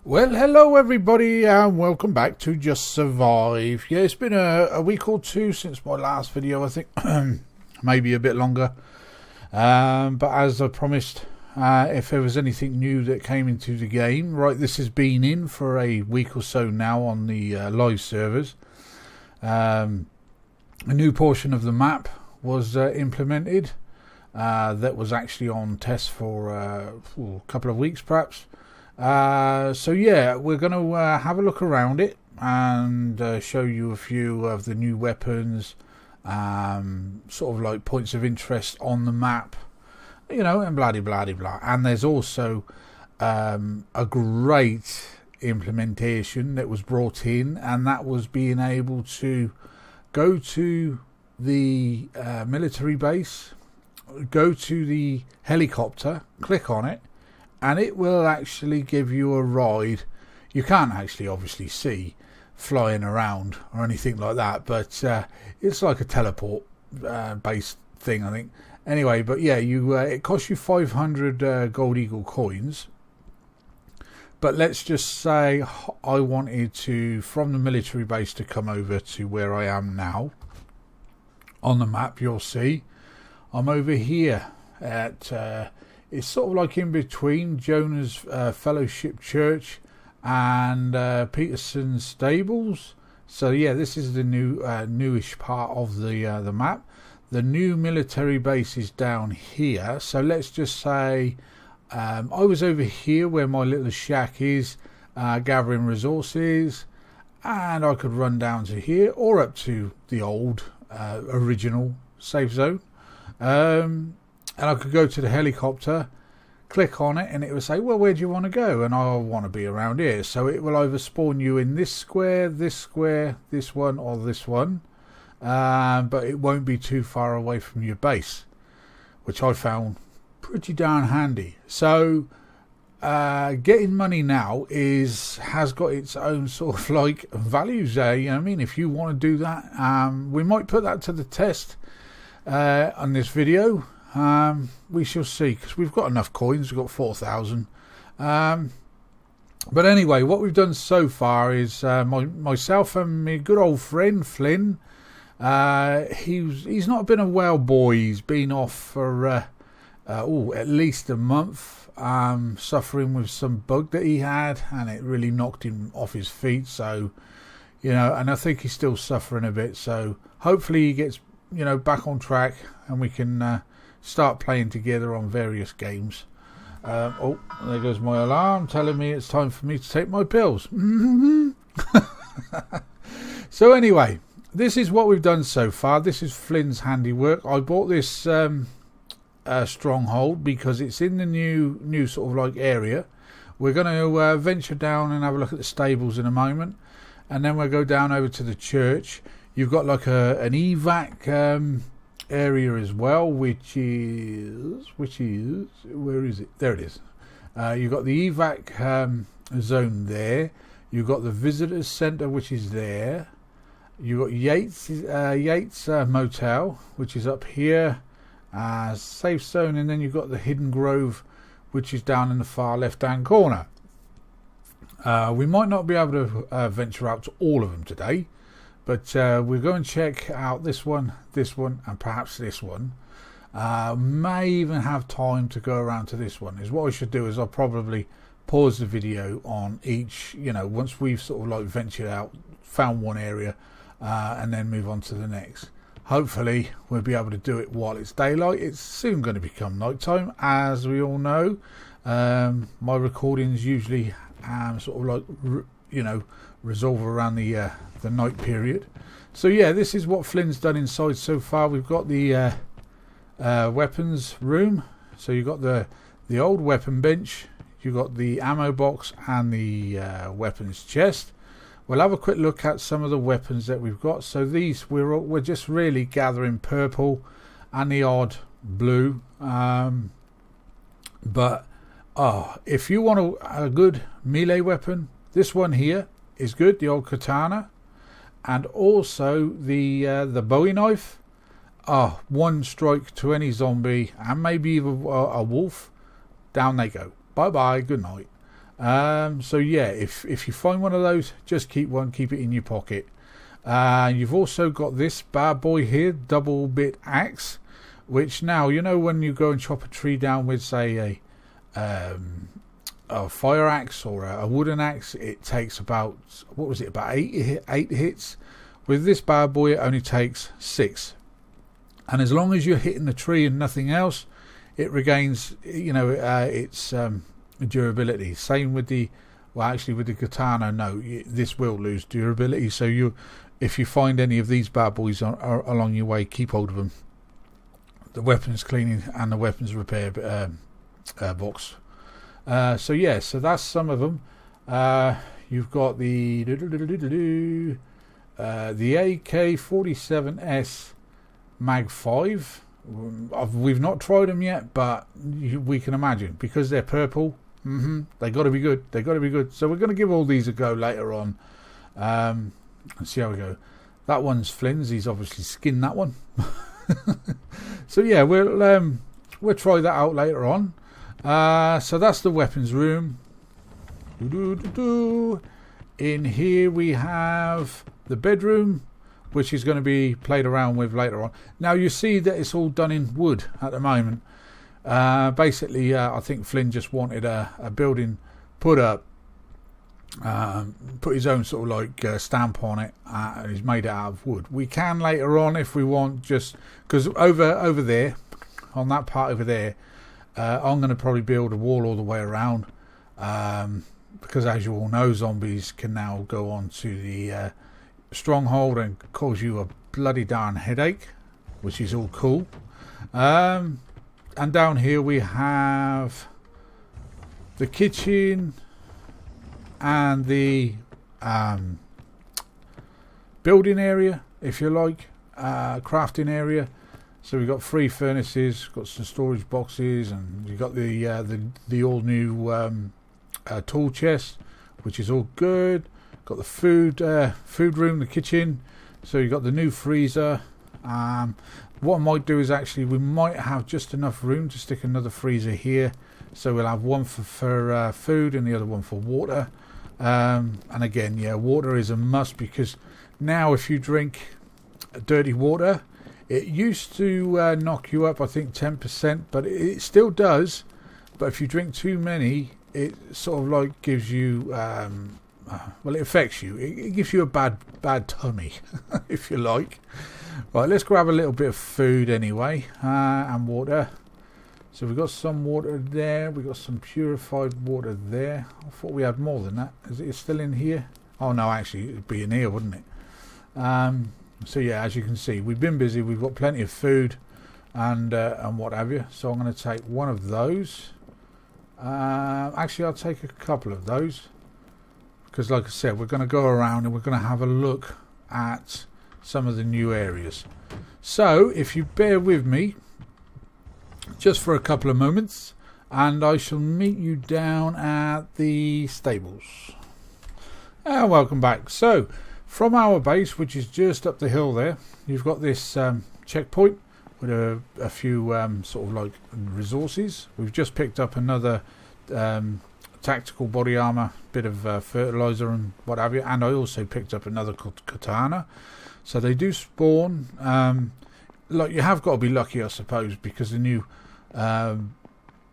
Well, hello everybody and welcome back to Just Survive. Yeah, it's been a week or two since my last video, I think. Maybe a bit longer. But as I promised, if there was anything new that came into the game, right, this has been in for a week or so now on the live servers. A new portion of the map was implemented. That was actually on test for a couple of weeks perhaps. So yeah, we're going to have a look around it and show you a few of the new weapons, sort of like points of interest on the map, you know, and blah blah blah blah. And there's also a great implementation that was brought in, and that was being able to go to the military base, go to the helicopter, click on it, and it will actually give you a ride. You can't actually obviously see flying around or anything like that, but it's like a teleport based thing, I think. Anyway, but yeah, it costs you 500 gold eagle coins. But let's just say I wanted to, from the military base, to come over to where I am now. On the map, you'll see I'm over here at it's sort of like in between Jonah's Fellowship Church and Peterson's Stables. So yeah, this is the newish part of the map. The new military base is down here. So let's just say I was over here where my little shack is, gathering resources, and I could run down to here or up to the old original safe zone. And I could go to the helicopter, click on it, and it will say, well, where do you want to go? And I want to be around here. So it will either spawn you in this square, this one, or this one. But it won't be too far away from your base, which I found pretty darn handy. So getting money now has got its own sort of like values there. You know what I mean? If you want to do that, we might put that to the test on this video. We shall see, because we've got enough coins. We've got 4,000. But anyway, what we've done so far is myself and my good old friend Flynn. He's not been a well boy. He's been off for at least a month, suffering with some bug that he had, and it really knocked him off his feet. So, you know, and I think he's still suffering a bit. So hopefully he gets, you know, back on track, and we can start playing together on various games. Oh, there goes my alarm telling me it's time for me to take my pills. So anyway, this is what we've done so far. This is Flynn's handiwork. I bought this stronghold because it's in the new sort of like area. We're going to venture down and have a look at the stables in a moment, and then we'll go down over to the church. You've got like an evac area as well, which is where is it? There it is. You've got the evac zone there. You've got the visitors centre, which is there. You've got Yates Motel, which is up here, safe zone, and then you've got the Hidden Grove, which is down in the far left hand corner. We might not be able to venture out to all of them today, but we'll go and check out this one, and perhaps this one. May even have time to go around to this one. Is what I should do is I'll probably pause the video on each, you know, once we've sort of like ventured out, found one area, and then move on to the next. Hopefully we'll be able to do it while it's daylight. It's soon going to become night time, as we all know. My recordings usually sort of like, you know, resolve around the night period. So yeah, this is what Flynn's done inside so far. We've got the weapons room. So you've got the old weapon bench, you've got the ammo box, and the weapons chest. We'll have a quick look at some of the weapons that we've got. So these, we're just really gathering purple and the odd blue. But if you want a good melee weapon, this one here is good, the old katana, and also the Bowie knife. One strike to any zombie, and maybe even a wolf. Down they go. Bye bye, good night. So yeah, if you find one of those, just keep one, keep it in your pocket. You've also got this bad boy here, double bit axe, which now, you know, when you go and chop a tree down with, say, a fire axe or a wooden axe, it takes about, what was it, about eight hits. With this bad boy, it only takes 6. And as long as you're hitting the tree and nothing else, it regains, you know, its durability. Same with the, well, actually with the katana, no, this will lose durability. So if you find any of these bad boys along your way, keep hold of them. The weapons cleaning and the weapons repair box. So yeah, so that's some of them. You've got the AK-47S Mag 5. We've not tried them yet, but we can imagine, because they're purple. They got to be good. They got to be good. So we're going to give all these a go later on, and see how we go. That one's Flynn's. He's obviously skinned that one. So yeah, we'll try that out later on. So that's the weapons room. In here we have the bedroom, which is going to be played around with later on. Now you see that it's all done in wood at the moment. Basically, I think Flynn just wanted a building put up, put his own sort of like stamp on it, and he's made it out of wood. We can later on if we want, just because over there, on that part over there, I'm going to probably build a wall all the way around, because as you all know, zombies can now go on to the stronghold and cause you a bloody darn headache, which is all cool. And down here we have the kitchen and the building area, if you like, crafting area. So we've got 3 furnaces, got some storage boxes, and you've got the all new tool chest, which is all good. Got the food room, the kitchen. So you've got the new freezer. What I might do is actually, we might have just enough room to stick another freezer here. So we'll have one for food and the other one for water. And again, yeah, water is a must, because now if you drink dirty water, it used to knock you up, I think, 10%, but it still does. But if you drink too many, it sort of like gives you, well, it affects you. It gives you a bad tummy, if you like. Right, let's grab a little bit of food anyway, and water. So we've got some water there. We've got some purified water there. I thought we had more than that. Is it still in here? Oh no, actually it'd be in here, wouldn't it? So yeah, as you can see, we've been busy. We've got plenty of food and what have you. So I'm going to take one of those. Actually, I'll take a couple of those, because like I said, we're going to go around and we're going to have a look at some of the new areas. So if you bear with me just for a couple of moments, and I shall meet you down at the stables. And welcome back. So from our base, which is just up the hill there, you've got this checkpoint with a few sort of like resources. We've just picked up another tactical body armor, bit of fertilizer and what have you, and I also picked up another katana. So they do spawn. Like, you have got to be lucky, I suppose, because the new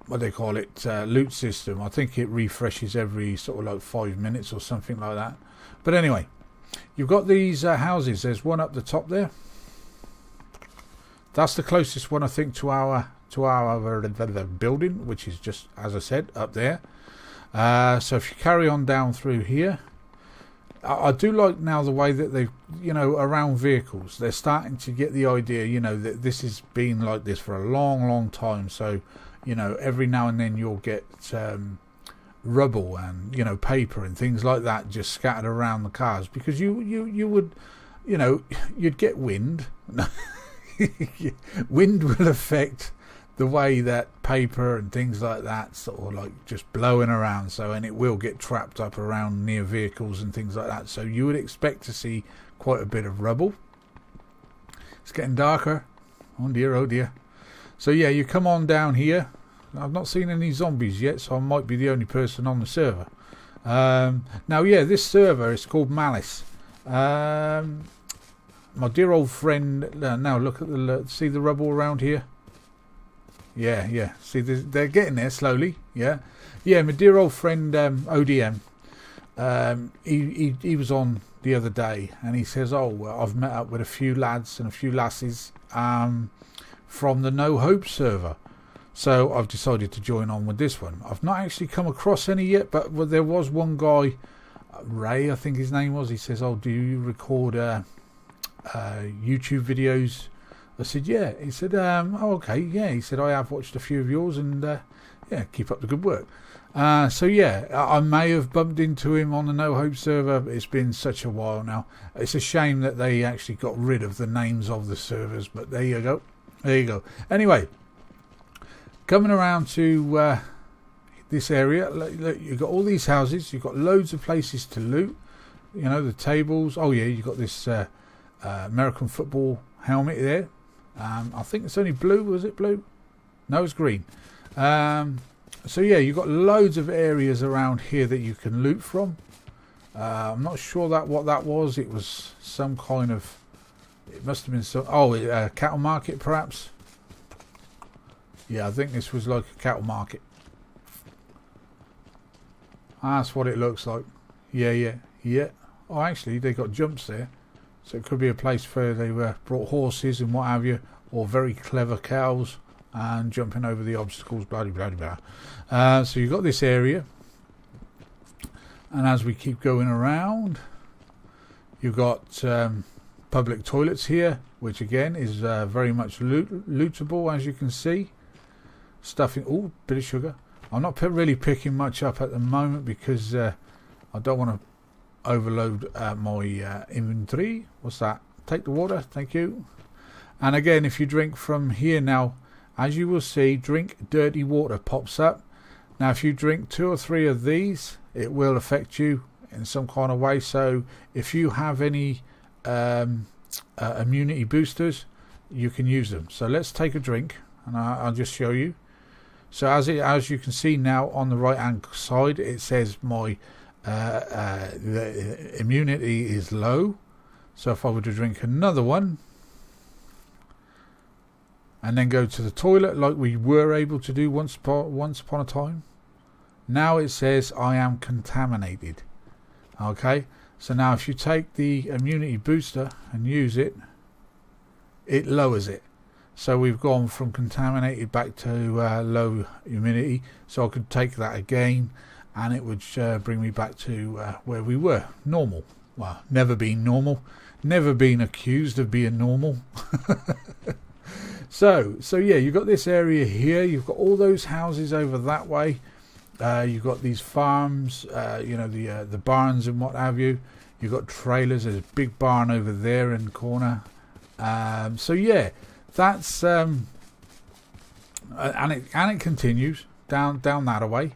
what they call it, loot system, I think it refreshes every sort of like 5 minutes or something like that. But anyway, you've got these houses. There's one up the top there. That's the closest one, I think, to our building, which is just, as I said, up there. So if you carry on down through here, I do like now the way that they've, you know, around vehicles, they're starting to get the idea, you know, that this has been like this for a long time. So, you know, every now and then you'll get rubble and, you know, paper and things like that just scattered around the cars, because you would, you know, you'd get wind. Wind will affect the way that paper and things like that sort of like just blowing around, so, and it will get trapped up around near vehicles and things like that. So you would expect to see quite a bit of rubble. It's getting darker. Oh dear, oh dear. So yeah, you come on down here. I've not seen any zombies yet, so I might be the only person on the server. Now, yeah, this server is called Malice. My dear old friend. Now look at see the rubble around here. Yeah. See, they're getting there slowly. Yeah. My dear old friend ODM. He was on the other day, and he says, "Oh, well, I've met up with a few lads and a few lasses from the No Hope server." So I've decided to join on with this one. I've not actually come across any yet, but there was one guy, Ray, I think his name was. He says, "Oh, do you record YouTube videos?" I said, "Yeah." He said, "Oh, okay, yeah." He said, "I have watched a few of yours, and yeah, keep up the good work." So yeah, I may have bumped into him on the No Hope server. It's been such a while now. It's a shame that they actually got rid of the names of the servers, but there you go. Anyway, coming around to this area, look, you've got all these houses. You've got loads of places to loot. You know, the tables. Oh yeah, you've got this American football helmet there. I think it's only blue. Was it blue? No, it's green. So yeah, you've got loads of areas around here that you can loot from. I'm not sure what that was. It was some kind of... It must have been some... Oh, cattle market perhaps? Yeah, I think this was like a cattle market. That's what it looks like. Yeah. Oh, actually, they got jumps there. So it could be a place where they brought horses and what have you. Or very clever cows. And jumping over the obstacles, blah. So you've got this area, and as we keep going around, you've got public toilets here, which again is very much lootable, as you can see. Stuffing, oh, bit of sugar. I'm not really picking much up at the moment because I don't want to overload my inventory. What's that? Take the water, thank you. And again, if you drink from here now, as you will see, drink dirty water pops up. Now, if you drink 2 or 3 of these, it will affect you in some kind of way. So, if you have any immunity boosters, you can use them. So, let's take a drink, and I'll just show you. So, as you can see now on the right-hand side, it says my the immunity is low. So, if I were to drink another one, and then go to the toilet like we were able to do once upon a time. Now it says I am contaminated. Okay, so now if you take the immunity booster and use it, it lowers it. So we've gone from contaminated back to low immunity. So I could take that again, and it would bring me back to where we were, normal. Well, never been normal, never been accused of being normal. So yeah, you've got this area here. You've got all those houses over that way. You've got these farms, you know, the barns and what have you. You've got trailers. There's a big barn over there in the corner. So yeah, that's and it continues down that way.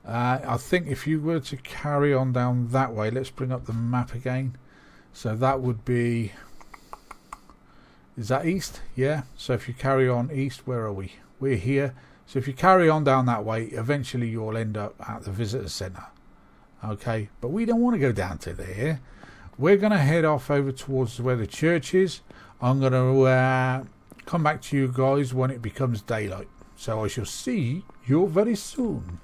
I think if you were to carry on down that way, let's bring up the map again. So that would be... Is that east? Yeah. So if you carry on east, where are we? We're here. So if you carry on down that way, eventually you'll end up at the visitor centre. Okay. But we don't want to go down to there. We're going to head off over towards where the church is. I'm going to come back to you guys when it becomes daylight. So I shall see you very soon.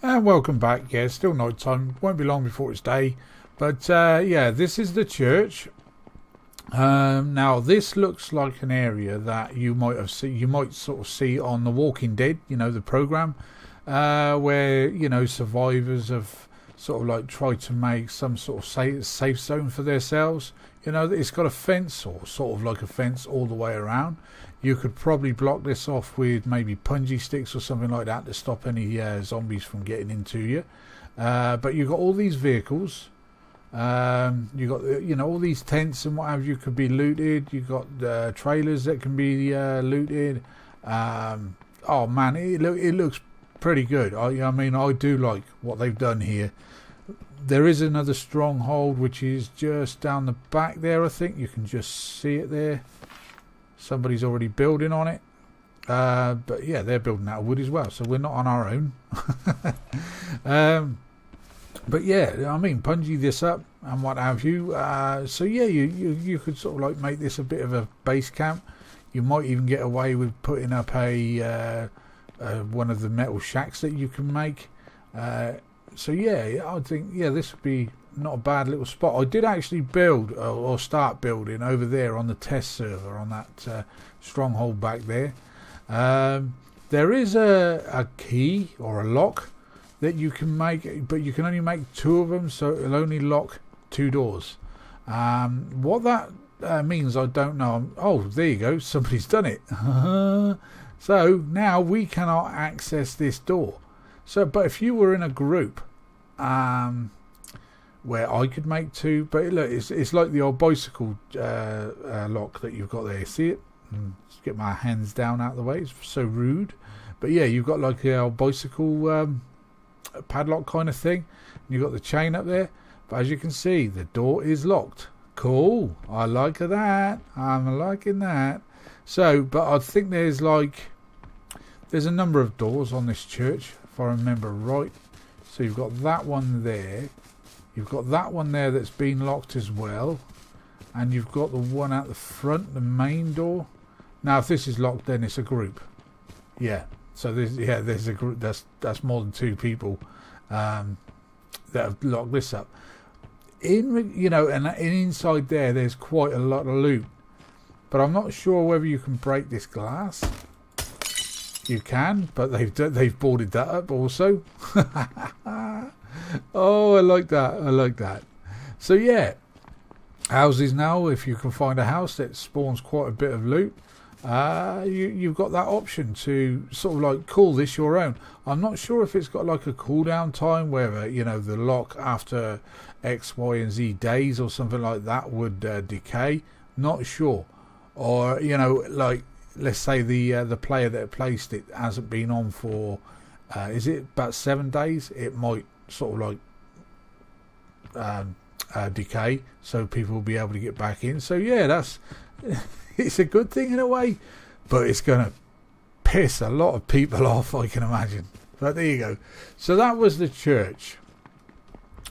And welcome back. Yeah, still night time. Won't be long before it's day. But yeah, this is the church. Now this looks like an area that you might sort of see on The Walking Dead, you know, the program, where, you know, survivors have sort of like tried to make some sort of safe zone for themselves. You know, it's got a fence, or sort of like a fence, all the way around. You could probably block this off with maybe punji sticks or something like that to stop any zombies from getting into you. But you've got all these vehicles. You got, you know, all these tents and what have you could be looted. You got trailers that can be looted. Oh man, it looks pretty good. I mean, I do like what they've done here. There is another stronghold which is just down the back there. I think you can just see it there. Somebody's already building on it. But yeah, they're building out of wood as well, so we're not on our own. But yeah, I mean, bungee this up and what have you. So yeah, you could sort of like make this a bit of a base camp. You might even get away with putting up a one of the metal shacks that you can make. So yeah, I think this would be not a bad little spot. I did actually build or start building over there on the test server on that stronghold back there. There is a key or a lock that you can make, but you can only make 2 of them, so it'll only lock 2 doors. What that means, I don't know. Oh, there you go, somebody's done it. So now we cannot access this door. So, but if you were in a group, where I could make 2, but look, it's like the old bicycle lock that you've got there. See it? Just get my hands down out of the way. It's so rude. But yeah, you've got like the old bicycle padlock kind of thing. You've got the chain up there. But as you can see, the door is locked. Cool. I like that. I'm liking that. So, but I think there's a number of doors on this church, if I remember right. So you've got that one there. You've got that one there that's been locked as well. And you've got the one at the front, the main door. Now, if this is locked, then it's a group. Yeah. So there's a group that's more than 2 people that have locked this up. And inside there's quite a lot of loot. But I'm not sure whether you can break this glass. You can, but they've boarded that up also. Oh, I like that. So yeah, houses now. If you can find a house that spawns quite a bit of loot, you've got that option to sort of like call this your own. I'm not sure if it's got like a cooldown time where the lock after X, Y, and Z days or something like that would decay. Not sure, or like let's say the player that placed it hasn't been on for is it about 7 days? It might sort of like decay, so people will be able to get back in. So yeah, that's it's a good thing in a way, but it's going to piss a lot of people off, I can imagine. But there you go. So that was the church.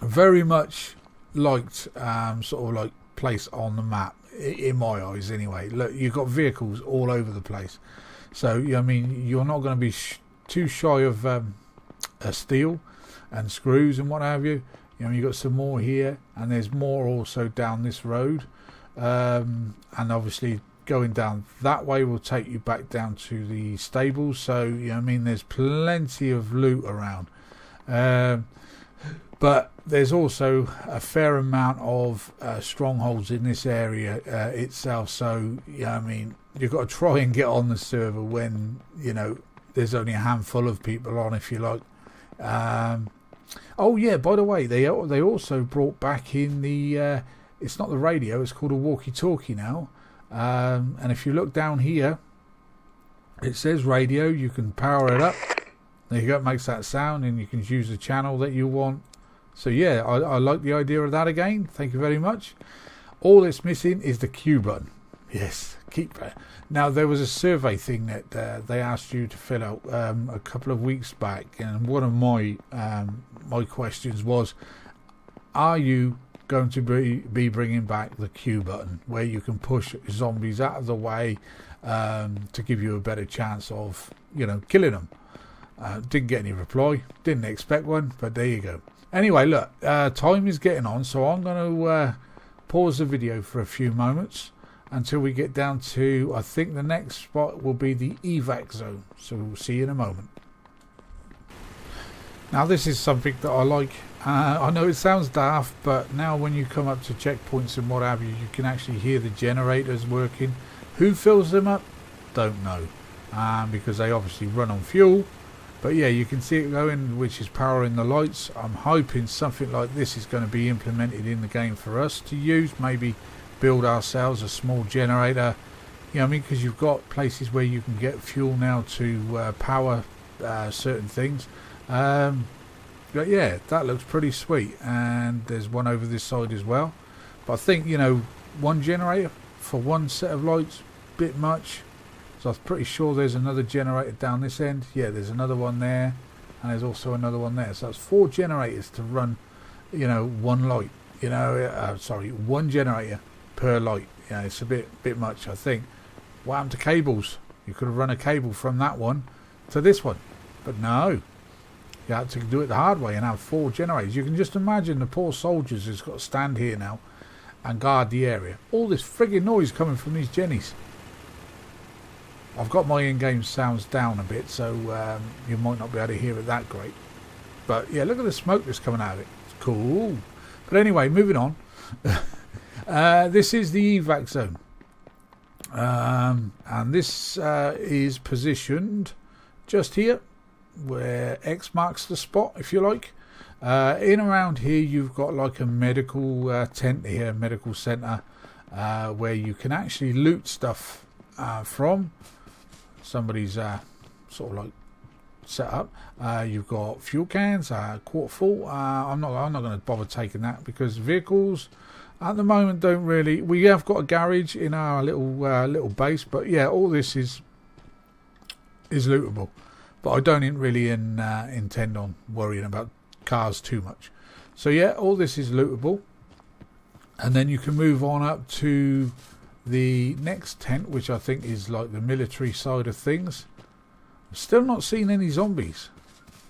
Very much liked sort of like place on the map, in my eyes anyway. Look, you've got vehicles all over the place. So I mean, you're not going to be too shy of steel and screws and what have you. You've got some more here, and there's more also down this road. And obviously going down that way will take you back down to the stables. So there's plenty of loot around. But there's also a fair amount of strongholds in this area itself. So you've got to try and get on the server when there's only a handful of people on, if you like. Oh yeah, by the way, they also brought back in the it's not the radio, it's called a walkie-talkie now. And if you look down here, it says radio. You can power it up. There you go, it makes that sound, and you can choose the channel that you want. So yeah, I like the idea of that again. Thank you very much. All it's missing is the Q button. Yes, keep that. Now, there was a survey thing that they asked you to fill out a couple of weeks back, and one of my my questions was, are you going to be bringing back the Q button, where you can push zombies out of the way to give you a better chance of killing them? Didn't get any reply, didn't expect one, but there you go. Anyway, look, time is getting on, so I'm going to pause the video for a few moments until we get down to, I think the next spot will be the Evac zone. So we'll see you in a moment. Now this is something that I like. I know it sounds daft, but now when you come up to checkpoints and what have you, you can actually hear the generators working. Who fills them up? Don't know, because they obviously run on fuel. But yeah, you can see it going, which is powering the lights. I'm hoping something like this is going to be implemented in the game for us to use. Maybe build ourselves a small generator. Because you've got places where you can get fuel now to power certain things. But yeah, that looks pretty sweet. And there's one over this side as well. But I think, one generator for one set of lights, bit much. So I'm pretty sure there's another generator down this end. Yeah, there's another one there, and there's also another one there. So that's 4 generators to run you know, one light, you know, sorry, one generator per light. You know, it's a bit much, I think. What happened to cables? You could have run a cable from that one to this one, but no, you had to do it the hard way and have 4 generators. You can just imagine the poor soldiers who's got to stand here now and guard the area. All this frigging noise coming from these jennies. I've got my in-game sounds down a bit, so you might not be able to hear it that great. But yeah, look at the smoke that's coming out of it. It's cool. But anyway, moving on. This is the Evac zone. And this is positioned just here, where X marks the spot, if you like. In around here, you've got like a medical tent here, medical centre, where you can actually loot stuff from. Somebody's sort of like set up. You've got fuel cans, quart full. I'm not going to bother taking that because vehicles at the moment don't really. We have got a garage in our little base, but yeah, all this is lootable. But I don't really intend on worrying about cars too much. So yeah, all this is lootable, and then you can move on up to the next tent, which I think is like the military side of things. I've still not seen any zombies.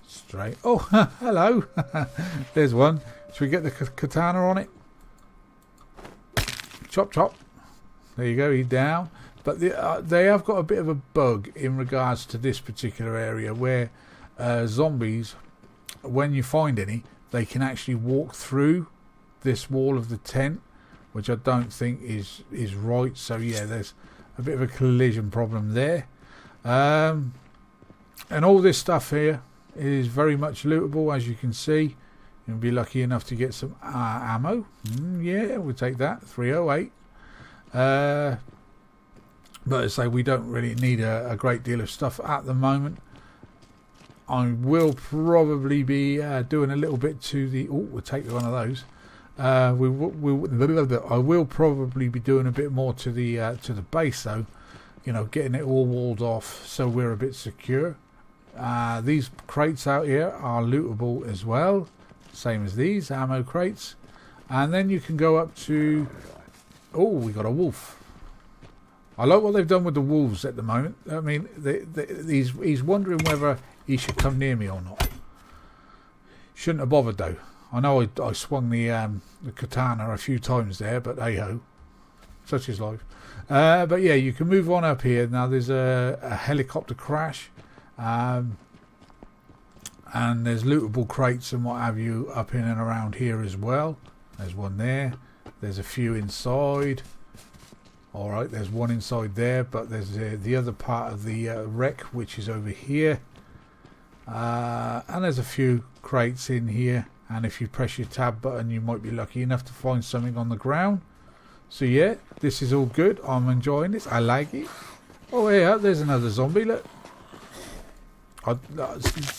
Straight. Oh, hello. There's one. Should we get the katana on it? Chop, chop. There you go. He's down. But they have got a bit of a bug in regards to this particular area where zombies, when you find any, they can actually walk through this wall of the tent, which I don't think is right. So yeah, there's a bit of a collision problem there. And all this stuff here is very much lootable, as you can see. You'll be lucky enough to get some ammo. Yeah, we'll take that. 308. But as I say, we don't really need a great deal of stuff at the moment. I will probably be doing a little bit to the... Oh, we'll take one of those. I will probably be doing a bit more to the base, though. You know, getting it all walled off so we're a bit secure. These crates out here are lootable as well, same as these ammo crates. And then you can go up to... Oh, we got a wolf. I like what they've done with the wolves at the moment. I mean, he's wondering whether he should come near me or not. Shouldn't have bothered though. I know I swung the katana a few times there, but hey ho, such is life. But yeah, you can move on up here. Now there's a helicopter crash, and there's lootable crates and what have you up in and around here as well. There's one there. There's a few inside. Alright, there's one inside there, but there's the other part of the wreck, which is over here. And there's a few crates in here. And if you press your tab button, you might be lucky enough to find something on the ground. So yeah, this is all good. I'm enjoying this. I like it. Oh yeah, there's another zombie. Look.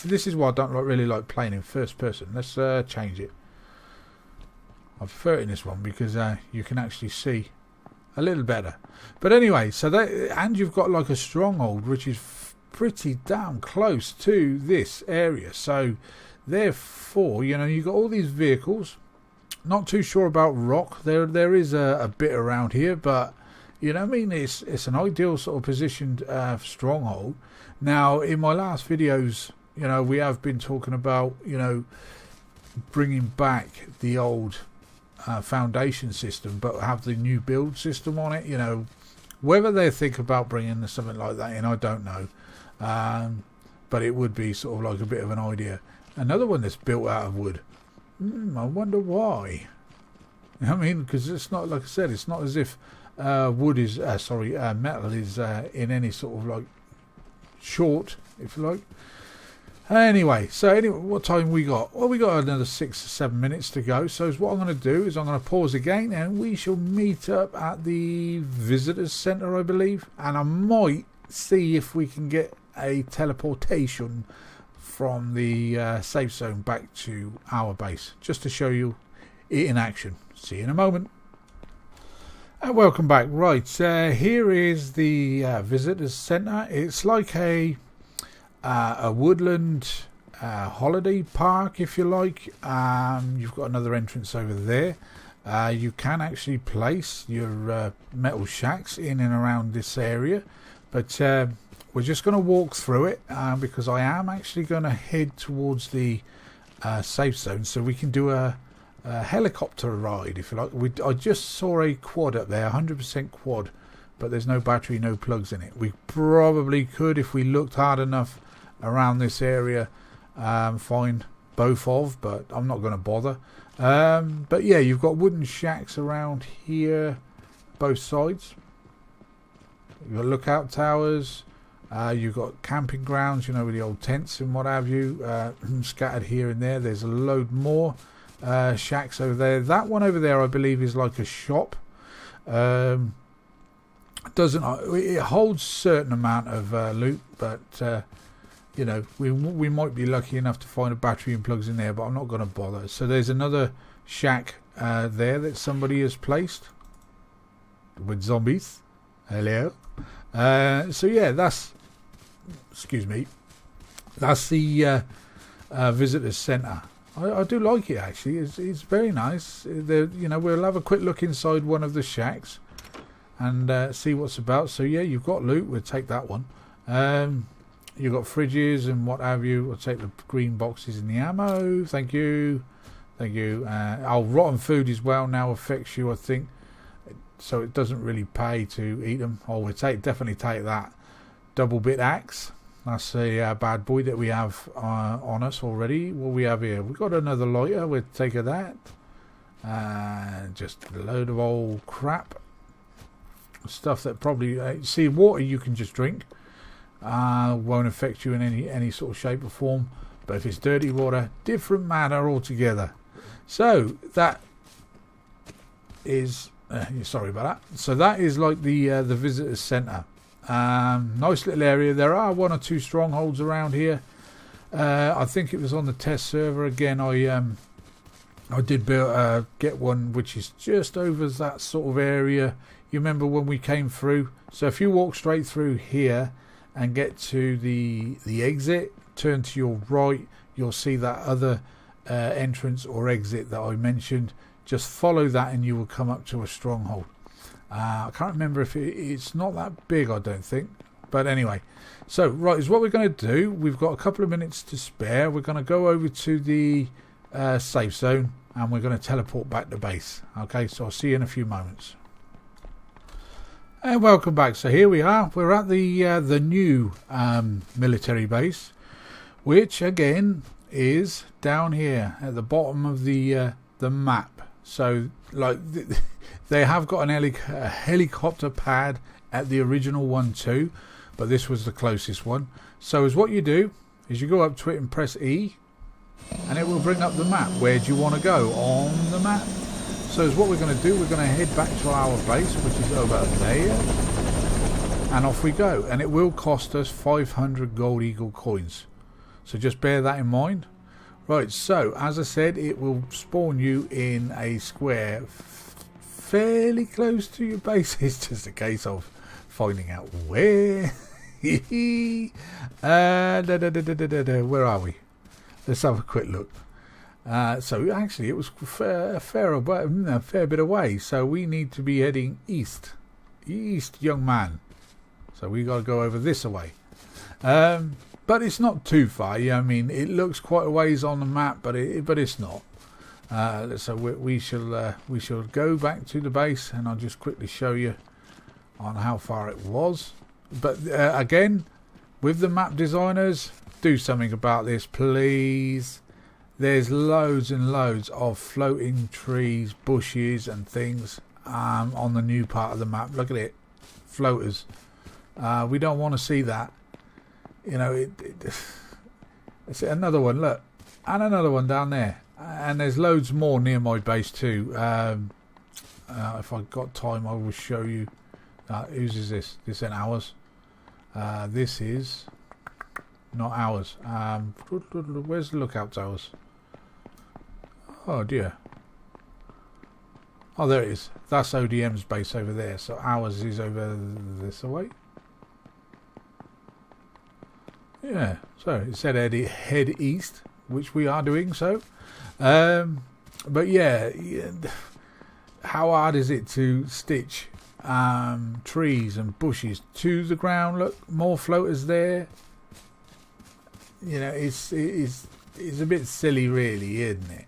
This is why I don't really like playing in first person. Let's change it. I prefer it in this one because you can actually see a little better. But anyway, so that, and you've got like a stronghold which is pretty damn close to this area. So therefore, you know, you've got all these vehicles. Not too sure about rock. There is a bit around here, but you know what I mean, it's an ideal sort of positioned stronghold. Now in my last videos, you know, we have been talking about, you know, bringing back the old foundation system, but have the new build system on it. You know, whether they think about bringing something like that in, I don't know, but it would be sort of like a bit of an idea. Another one that's built out of wood. I wonder why. I mean, because it's not, like I said, it's not as if wood is metal is in any sort of like short, if you like. Anyway, what time we got? Well, we got another 6 or 7 minutes to go. So what I'm going to do is I'm going to pause again, and we shall meet up at the visitors centre, I believe, and I might see if we can get a teleportation from the safe zone back to our base, just to show you it in action. See you in a moment. And welcome back. Right, here is the visitors centre. It's like a woodland holiday park, if you like. You've got another entrance over there. You can actually place your metal shacks in and around this area, but we're just going to walk through it because I am actually going to head towards the safe zone so we can do a helicopter ride, if you like. I just saw a quad up there, 100% quad, but there's no battery, no plugs in it. We probably could, if we looked hard enough around this area, find both of, but I'm not going to bother. But yeah, you've got wooden shacks around here, both sides. You've got lookout towers. You've got camping grounds, you know, with the old tents and what have you, scattered here and there. There's a load more shacks over there. That one over there, I believe, is like a shop. It holds a certain amount of loot, but you know, we might be lucky enough to find a battery and plugs in there, but I'm not going to bother. So there's another shack there that somebody has placed with zombies. Hello. So yeah, that's the visitors centre. I do like it, actually. It's very nice. You know, we'll have a quick look inside one of the shacks and see what's about. So yeah, you've got loot. We'll take that one. You've got fridges and what have you. We'll take the green boxes and the ammo. Thank you. Rotten food as well now affects you, I think. So it doesn't really pay to eat them. Oh, we'll definitely take that. Double bit axe. That's a bad boy that we have on us already. What we have here? We've got another lighter. We'll take that. Just a load of old crap. Stuff that probably... see, water you can just drink. Won't affect you in any sort of shape or form. But if it's dirty water, different matter altogether. So, that is... sorry about that. So that is like the visitors centre. Nice little area. There are one or two strongholds around here. I think it was on the test server again. I did get one which is just over that sort of area. You remember when we came through? So if you walk straight through here and get to the exit, turn to your right, you'll see that other entrance or exit that I mentioned. Just follow that and you will come up to a stronghold. I can't remember if it's not that big, I don't think. But anyway, so right, is what we're going to do. We've got a couple of minutes to spare. We're going to go over to the safe zone and we're going to teleport back to base. Okay, so I'll see you in a few moments. And welcome back. So here we are. We're at the new military base, which again is down here at the bottom of the map. So like they have got a helicopter pad at the original one too, but this was the closest one. So is what you do is you go up to it and press E and it will bring up the map. Where do you want to go on the map? So is what we're going to do, we're going to head back to our base, which is over there, and off we go. And it will cost us 500 gold eagle coins, so just bear that in mind. Right, so as I said, it will spawn you in a square fairly close to your base. It's just a case of finding out where. Where are we? Let's have a quick look. So actually it was a fair bit away, so we need to be heading east, young man. So we got to go over this way. But it's not too far. Yeah, I mean, it looks quite a ways on the map, but it's not. So we shall go back to the base, and I'll just quickly show you on how far it was. But again, with the map designers, do something about this, please. There's loads and loads of floating trees, bushes, and things on the new part of the map. Look at it, floaters. We don't want to see that. You know, it's another one, look, and another one down there, and there's loads more near my base too. If I've got time, I will show you. Whose is this? This ain't ours. This is not ours. Where's the lookout towers? Oh dear. Oh, there it is. That's ODM's base over there. So ours is over this away. Yeah, so it said head east, which we are doing so. But yeah, how hard is it to stitch trees and bushes to the ground? Look, more floaters there. You know, it's a bit silly, really, isn't it?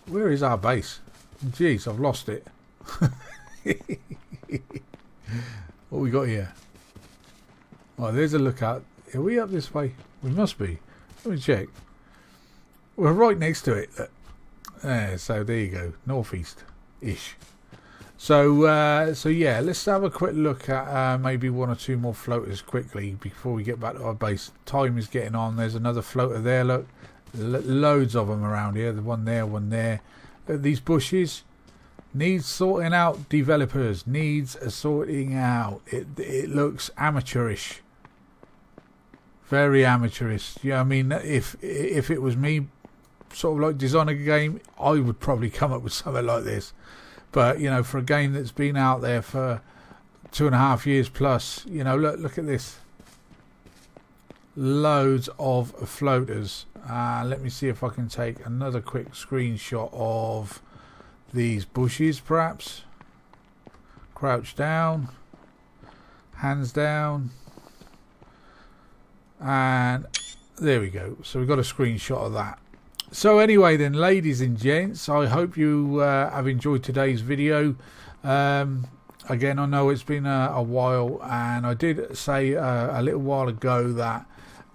Where is our base? Jeez, I've lost it. What we got here? Oh, there's a lookout. Are we up this way? We must be. Let me check. We're right next to it. So there you go, northeast-ish. So yeah, let's have a quick look at maybe one or two more floaters quickly before we get back to our base. Time is getting on. There's another floater there. Look, loads of them around here. The one there, one there. Look, these bushes needs sorting out. Developers needs a sorting out. It looks amateurish. Very amateurish. Yeah, I mean, if it was me, sort of like designing a game, I would probably come up with something like this. But you know, for a game that's been out there for 2.5 years plus, you know, look at this. Loads of floaters. Let me see if I can take another quick screenshot of these bushes, perhaps. Crouch down, hands down. And there we go. So we've got a screenshot of that. So anyway then, ladies and gents, I hope you have enjoyed today's video. Again, I know it's been a while, and I did say a little while ago that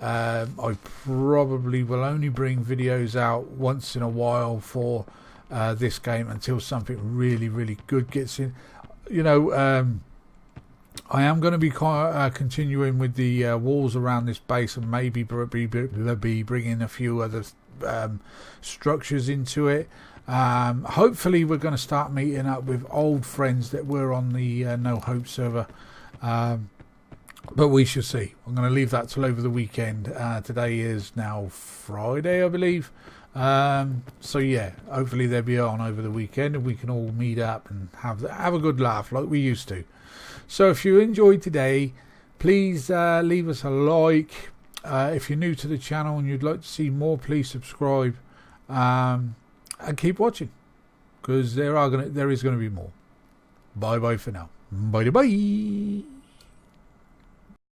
I probably will only bring videos out once in a while for this game until something really, really good gets in. You know, I am going to be continuing with the walls around this base, and maybe be bringing a few other structures into it. Hopefully we're going to start meeting up with old friends that were on the No Hope server, but we shall see. I'm going to leave that till over the weekend. Today is now Friday, I believe. So yeah, hopefully they'll be on over the weekend and we can all meet up and have a good laugh like we used to. So if you enjoyed today, please leave us a like. If you're new to the channel and you'd like to see more, please subscribe, and keep watching, because there is going to be more. Bye bye for now. Bye bye.